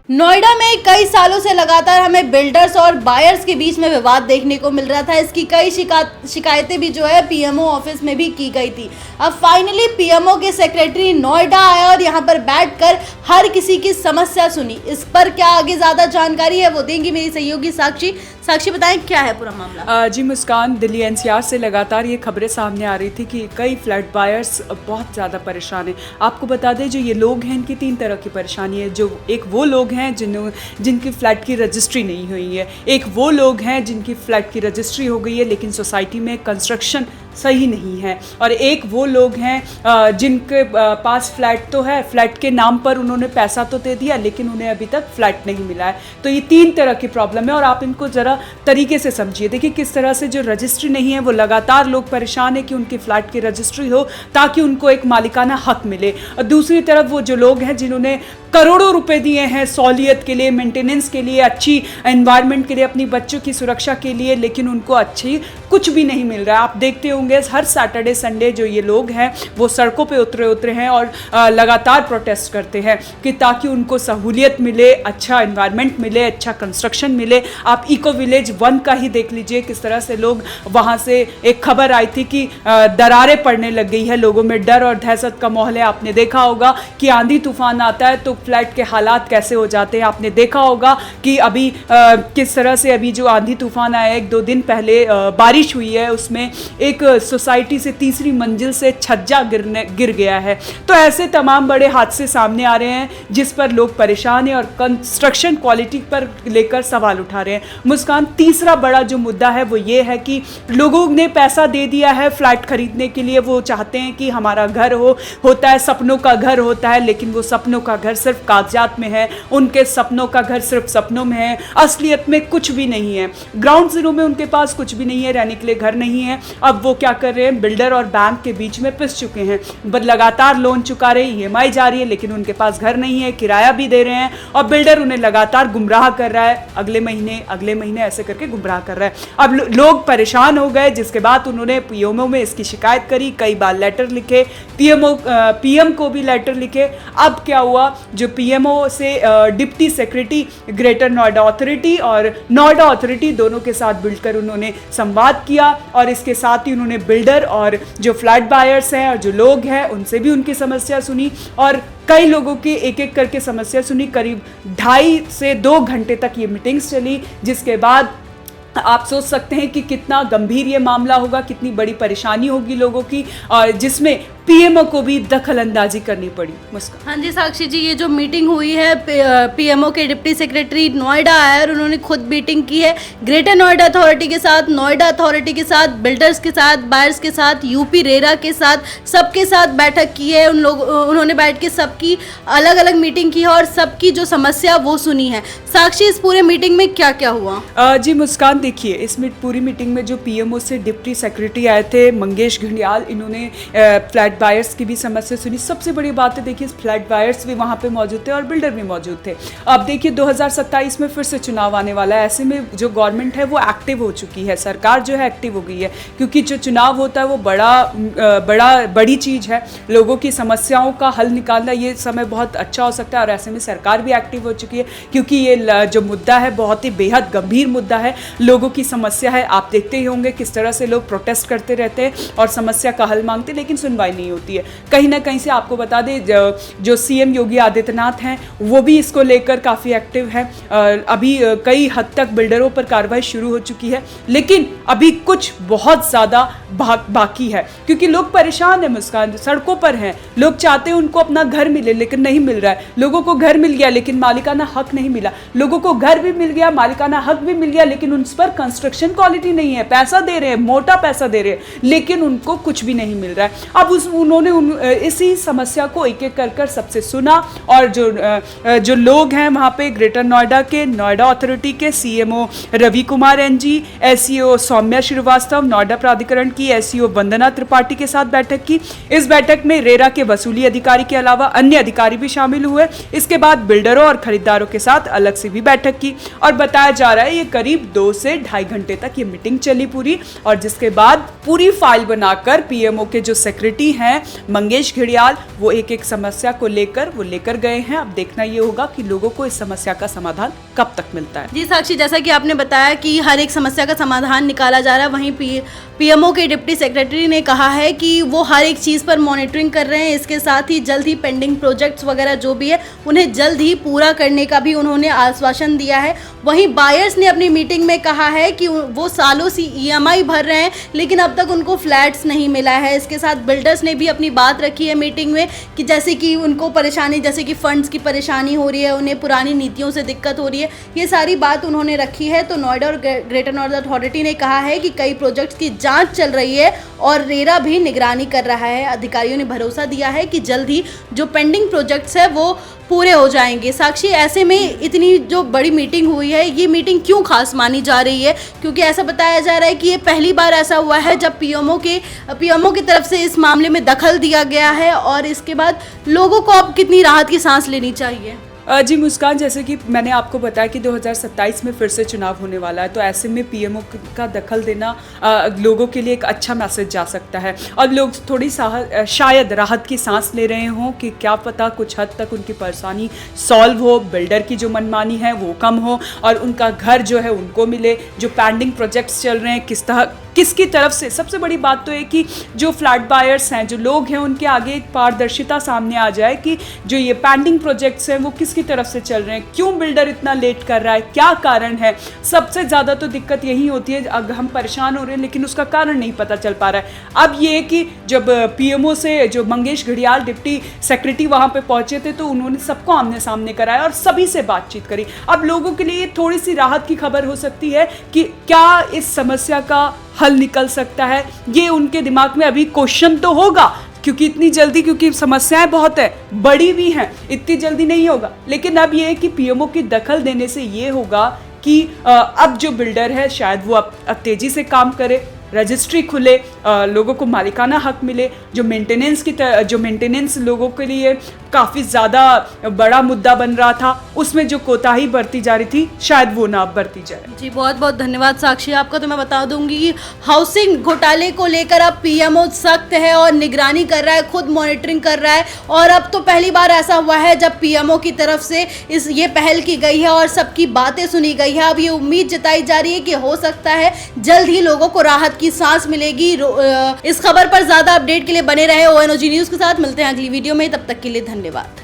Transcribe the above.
नोएडा में कई सालों से लगातार हमें बिल्डर्स और बायर्स के बीच में विवाद देखने को मिल रहा था। इसकी कई शिकायतें भी जो है पीएमओ ऑफिस में भी की गई थी। अब फाइनली पीएमओ के सेक्रेटरी नोएडा आया और यहां पर बैठकर हर किसी की समस्या सुनी। इस पर क्या आगे ज्यादा जानकारी है वो देंगी मेरी सहयोगी साक्षी। साक्षी, बताएं क्या है पूरा मामला। जी मुस्कान, दिल्ली एनसीआर से लगातार ये खबरें सामने आ रही थी कि कई फ्लैट बायर्स बहुत ज़्यादा परेशान हैं। आपको बता दें, जो ये लोग हैं इनकी 3 तरह की परेशानी है। जो एक वो लोग हैं जिनकी फ्लैट की रजिस्ट्री नहीं हुई है, एक वो लोग हैं जिनकी फ्लैट की रजिस्ट्री हो गई है लेकिन सोसाइटी में कंस्ट्रक्शन सही नहीं है, और एक वो लोग हैं जिनके पास फ्लैट तो है, फ्लैट के नाम पर उन्होंने पैसा तो दे दिया लेकिन उन्हें अभी तक फ्लैट नहीं मिला है। तो ये 3 तरह की प्रॉब्लम है और आप इनको ज़रा तरीके से समझिए। देखिए किस तरह से जो रजिस्ट्री नहीं है वो लगातार लोग परेशान है कि उनकी फ्लैट की रजिस्ट्री हो ताकि उनको एक मालिकाना हक मिले, और दूसरी तरफ वो जो लोग हैं जिन्होंने करोड़ों रुपए दिए हैं सहूलियत के लिए, मेंटेनेंस के लिए, अच्छी एनवायरनमेंट के लिए, अपनी बच्चों की सुरक्षा के लिए, लेकिन उनको अच्छी कुछ भी नहीं मिल रहा है। आप देखते होंगे हर सैटरडे संडे जो ये लोग हैं वो सड़कों पे उतरे हैं और लगातार प्रोटेस्ट करते हैं कि ताकि उनको सहूलियत मिले, अच्छा एनवायरनमेंट मिले, अच्छा कंस्ट्रक्शन मिले। आप इको विलेज 1 का ही देख लीजिए किस तरह से लोग वहाँ से, एक खबर आई थी कि दरारें पड़ने लग गई है, लोगों में डर और दहशत का माहौल है। आपने देखा होगा कि आंधी तूफान आता है तो फ्लैट के हालात कैसे हो जाते हैं। आपने देखा होगा कि अभी किस तरह से अभी जो आंधी तूफान आया 1-2 दिन पहले बारिश हुई है, उसमें एक सोसाइटी से 3री मंजिल से छज्जा गिर गया है। तो ऐसे तमाम बड़े हादसे सामने आ रहे हैं जिस पर लोग परेशान हैं और कंस्ट्रक्शन क्वालिटी पर लेकर सवाल उठा रहे हैं। मुस्कान, तीसरा बड़ा जो मुद्दा है वो ये है कि लोगों ने पैसा दे दिया है फ्लैट खरीदने के लिए। वो चाहते हैं कि हमारा घर होता है, सपनों का घर होता है, लेकिन वो सपनों का घर सिर्फ कागजात में है, उनके सपनों का घर सिर्फ सपनों में है, असलियत में कुछ भी नहीं है। ग्राउंड जीरो में उनके पास कुछ भी नहीं है, रहने के लिए घर नहीं है। अब वो क्या कर रहे हैं, बिल्डर और बैंक के बीच में पिस चुके हैं। लगातार लोन चुका रहे, ईएमआई जारी है, लेकिन उनके पास घर नहीं है, किराया भी दे रहे हैं और बिल्डर उन्हें लगातार गुमराह कर रहा है। अगले महीने ऐसे करके गुमराह कर रहा है। अब लोग परेशान हो गए, जिसके बाद उन्होंने पीएमओ में इसकी शिकायत करी, कई बार लेटर लिखे, पीएम को भी लेटर लिखे। अब क्या हुआ, जो पीएमओ से deputy secretary greater Noida authority और नोएडा अथॉरिटी दोनों के साथ मिलकर उन्होंने संवाद किया, और इसके साथ ही उन्होंने बिल्डर और जो फ्लैट बायर्स हैं और जो लोग हैं उनसे भी उनकी समस्या सुनी, और कई लोगों की एक करके समस्या सुनी। करीब 2.5 से 2 घंटे तक ये मीटिंग्स चली, जिसके बाद आप सोच सकते हैं कि कितना गंभीर ये मामला होगा, कितनी बड़ी परेशानी होगी लोगों की, और जिसमें पीएमओ को भी दखल अंदाजी करनी पड़ी। मुस्कान। हाँ जी साक्षी जी, ये जो मीटिंग हुई है पीएमओ के डिप्टी सेक्रेटरी नोएडा आए और उन्होंने खुद मीटिंग की है ग्रेटर नोएडा अथॉरिटी के साथ, नोएडा अथॉरिटी के साथ, बिल्डर्स के साथ, बायर्स के साथ, यूपी रेरा के साथ, सबके साथ बैठक की है। उन्होंने बैठ के सबकी अलग अलग मीटिंग की है और सबकी जो समस्या वो सुनी है। साक्षी, इस पूरे मीटिंग में क्या क्या हुआ? जी मुस्कान, देखिए इस पूरी मीटिंग में जो पीएमओ से डिप्टी सेक्रेटरी आए थे मंगेश घड़ियाल, इन्होंने फ्लैट बायर्स की भी समस्या सुनी। सबसे बड़ी बात है, देखिए फ्लैट बायर्स भी वहाँ पे मौजूद थे और बिल्डर भी मौजूद थे। अब देखिए 2027 में फिर से चुनाव आने वाला है, ऐसे में जो गवर्नमेंट है वो एक्टिव हो चुकी है, सरकार जो है एक्टिव हो गई है, क्योंकि जो चुनाव होता है वो बड़ी चीज़ है। लोगों की समस्याओं का हल निकालना ये समय बहुत अच्छा हो सकता है, और ऐसे में सरकार भी एक्टिव हो चुकी है, क्योंकि ये जो मुद्दा है बहुत ही बेहद गंभीर मुद्दा है, लोगों की समस्या है। आप देखते ही होंगे किस तरह से लोग प्रोटेस्ट करते रहते हैं और समस्या का हल मांगते, लेकिन सुनवाई नहीं होती है। कहीं ना कहीं से आपको बता दें, जो सीएम योगी आदित्यनाथ हैं वो भी इसको लेकर काफ़ी एक्टिव है। अभी कई हद तक बिल्डरों पर कार्रवाई शुरू हो चुकी है, लेकिन अभी कुछ बहुत ज़्यादा बाकी है, क्योंकि लोग परेशान है। मुस्कान, सड़कों पर हैं, लोग चाहते हैं उनको अपना घर मिले लेकिन नहीं मिल रहा है। लोगों को घर मिल गया लेकिन मालिकाना हक नहीं मिला, लोगों को घर भी मिल गया, मालिकाना हक भी मिल गया, लेकिन उन पर कंस्ट्रक्शन क्वालिटी नहीं है। पैसा दे रहे हैं, मोटा पैसा दे रहे हैं, लेकिन उनको कुछ भी नहीं मिल रहा है। अब उन्होंने इसी समस्या को एक एक कर सबसे सुना, और जो लोग हैं वहाँ पे ग्रेटर नोएडा के नोएडा अथॉरिटी के CMO Ravi Kumar NG, SEO Saumya Srivastava, Noida प्राधिकरण की एसईओ वंदना त्रिपाठी के साथ बैठक की। इस बैठक में रेरा के वसूली अधिकारी के अलावा अन्य अधिकारी भी शामिल हुए। इसके बाद बिल्डरों और खरीदारों के साथ अलग से भी बैठक की, और बताया जा रहा है ये करीब 2 से 2.5 घंटे तक ये मीटिंग चली पूरी, और जिसके बाद पूरी फाइल बनाकर पीएमओ के जो सेक्रेटरी हैं मंगेश घड़ियाल, वो एक एक समस्या को लेकर गए हैं। अब देखना ये होगा कि लोगों को इस समस्या का समाधान कब तक मिलता है। जी साक्षी, जैसा कि आपने बताया कि हर एक समस्या का समाधान निकाला जा रहा है, वहीं पीएमओ के डिप्टी सेक्रेटरी ने कहा है कि वो हर एक चीज़ पर मॉनिटरिंग कर रहे हैं। इसके साथ ही जल्द ही पेंडिंग प्रोजेक्ट्स वगैरह जो भी है उन्हें जल्द ही पूरा करने का भी उन्होंने आश्वासन दिया है। वहीं बायर्स ने अपनी मीटिंग में कहा है कि वो सालों से ईएमआई भर रहे हैं लेकिन अब तक उनको फ्लैट्स नहीं मिला है। इसके साथ बिल्डर्स ने भी अपनी बात रखी है मीटिंग में कि जैसे कि उनको परेशानी, जैसे कि फंड्स की परेशानी हो रही है, उन्हें पुरानी नीतियों से दिक्कत हो रही है, ये सारी बात उन्होंने रखी है। तो नोएडा और ग्रेटर नोएडा अथॉरिटी ने कहा है कि कई प्रोजेक्ट्स की जांच चल रही है और रेरा भी निगरानी कर रहा है। अधिकारियों ने भरोसा दिया है कि जल्द ही जो पेंडिंग प्रोजेक्ट्स है वो पूरे हो जाएंगे। साक्षी, ऐसे में इतनी जो बड़ी मीटिंग हुई है, ये मीटिंग क्यों खास मानी जा रही है? क्योंकि ऐसा बताया जा रहा है कि ये पहली बार ऐसा हुआ है जब पीएमओ की तरफ से इस मामले में दखल दिया गया है और इसके बाद लोगों को अब कितनी राहत की सांस लेनी चाहिए? जी मुस्कान, जैसे कि मैंने आपको बताया कि 2027 में फिर से चुनाव होने वाला है, तो ऐसे में पीएमओ का दखल देना लोगों के लिए एक अच्छा मैसेज जा सकता है और लोग थोड़ी शायद राहत की सांस ले रहे हों कि क्या पता कुछ हद तक उनकी परेशानी सॉल्व हो, बिल्डर की जो मनमानी है वो कम हो और उनका घर जो है उनको मिले। जो पेंडिंग प्रोजेक्ट्स चल रहे हैं किसकी तरफ से, सबसे बड़ी बात तो है कि जो फ्लैट बायर्स हैं, जो लोग हैं, उनके आगे एक पारदर्शिता सामने आ जाए कि जो ये पेंडिंग प्रोजेक्ट्स हैं वो किसकी तरफ से चल रहे हैं, क्यों बिल्डर इतना लेट कर रहा है, क्या कारण है। सबसे ज़्यादा तो दिक्कत यही होती है, अगर हम परेशान हो रहे हैं लेकिन उसका कारण नहीं पता चल पा रहा है। अब ये कि जब पीएमओ से जो मंगेश घड़ियाल डिप्टी सेक्रेटरी वहाँ पर पहुँचे थे तो उन्होंने सबको आमने सामने कराया और सभी से बातचीत करी। अब लोगों के लिए थोड़ी सी राहत की खबर हो सकती है कि क्या इस समस्या का हल निकल सकता है। ये उनके दिमाग में अभी क्वेश्चन तो होगा क्योंकि इतनी जल्दी, क्योंकि समस्याएं बहुत है, बड़ी भी हैं, इतनी जल्दी नहीं होगा। लेकिन अब ये है कि पीएमओ की दखल देने से ये होगा कि अब जो बिल्डर है शायद वो अब तेजी से काम करे, रजिस्ट्री खुले, लोगों को मालिकाना हक मिले। जो मेंटेनेंस लोगों के लिए काफ़ी ज़्यादा बड़ा मुद्दा बन रहा था, उसमें जो कोताही बरती जा रही थी शायद वो ना बरती जाए। जी बहुत बहुत धन्यवाद साक्षी आपका। तो मैं बता दूंगी कि हाउसिंग घोटाले को लेकर अब पीएमओ सख्त है और निगरानी कर रहा है, खुद मॉनिटरिंग कर रहा है और अब तो पहली बार ऐसा हुआ है जब पीएमओ की तरफ से ये पहल की गई है और सबकी बातें सुनी गई है। अब ये उम्मीद जताई जा रही है कि हो सकता है जल्द ही लोगों को राहत की सांस मिलेगी। इस खबर पर ज्यादा अपडेट के लिए बने रहे ONOG न्यूज के साथ। मिलते हैं अगली वीडियो में, तब तक के लिए धन्यवाद।